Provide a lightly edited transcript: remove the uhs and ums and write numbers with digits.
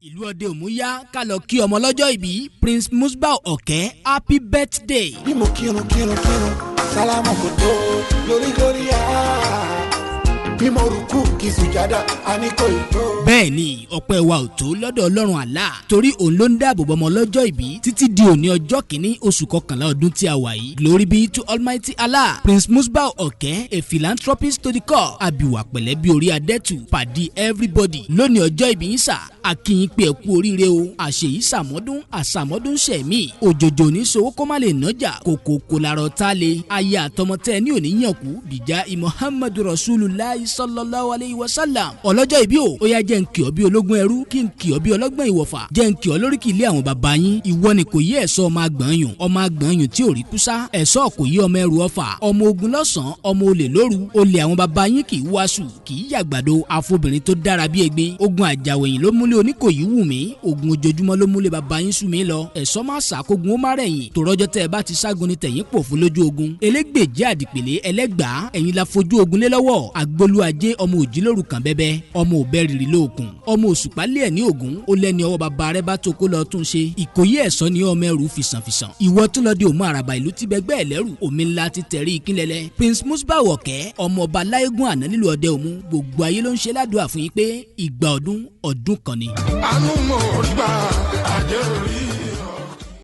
ìlú ọdẹ òmùyá ká lọ kí ọmọ lọ́jọ́ ìbí Prince Musbau Ọ̀kẹ́ happy birthday. bí mo kírun sálámù kò tó lórí bí mo rúkú kí sùjádà àní kò tó. bẹ́ẹ̀ ni ọpẹ́ wa ò tó lọ́dọ̀ ọlọ́run Allah torí òun ló ń dáàbò bọ́mọ lọ́jọ́ ìbí títí di òní ọjọ́ kìíní oṣù kọkànlá ọdún tí a wà yìí. Glory be to Almighty Allah. Prince Musbau Ọ̀kẹ́, a philanthropist to the core, abiwa pẹ̀lẹ́ bí orí adẹ́tù pàdé everybody lónìí ọjọ́ ìbí yín sà akínyìn pé ẹ kú oríire o àṣeyí sàmọ́dún àsàmọ́dún ṣẹ̀mí òjòjò ní sowó kó má lè nájà kòkó kò lárọ̀ tá a lè ayé àtọmọtẹ́ ní òní yànkú bìjà Muhammadu Rasulullah sallallahu alayhi wa sallam ọlọ́jọ́ ìbí o ó yá jẹ́ n kí ọ bí ológun ẹrú kí n kí ọ bí ọlọ́gbọ́n ìwọ̀fà jẹ́ n kí ọ lórí kí ilé àwọn bàbá yín ìwọ ni kò yí ẹ̀sọ́ ọmọ àgbọ̀nyùn tí ò rí kúsá ẹ̀sọ́ kò yí ọmọ ẹrù ọfà ọmọ ogun lọ́sàn-án ọmọ olè lóru olè àwọn bàbá yín kì í wáṣù kì í yàgbàdo afobìnrin tó dára bí egbin ogun àjàwẹ̀yìn ló múlẹ̀ oníkòyí wù mí ogun ojoojúmọ́ ló múlẹ̀ bàbá yín sú mi lọ ẹ̀sọ́ máa ṣàkógun ó má rẹ̀yìn tòrọ́jọ́ tẹ́ ẹ bá ti ságun ni tẹ̀yìn pò fún lójú ogun elégbèjì àdìpèlé ẹlẹ́gbàá ẹ̀yin la fojú ogun lé lọ́wọ́ agbolúajé ọmọ òjìlóru kan bẹ́bẹ́ ọmọ òbẹ́rìrì lóògùn ọmọ òṣùpálẹ̀ ní ògún ó lẹ́ni ọwọ́ bàbá rẹ bá tó kó lọ tún ṣe ìkòyí ẹ̀sọ́ ni ọmọ ẹrù fìsànfìsàn ìwọ tún lọ di òmù àràbà ìlú tí bẹgbẹ́ ẹ̀ lẹ́rù omi ńlá ti tẹ̀rí ìkínlẹ̀lẹ̀ Prince Musbau Ọ̀kẹ́ ọmọ ọba láyégún àná nílùú ọdẹ òmu gbogbo ayé ló ń ṣe ládùúà fún yín pé ìgbà ọdún kan ni. àánú mo gbà àjẹ́ orí.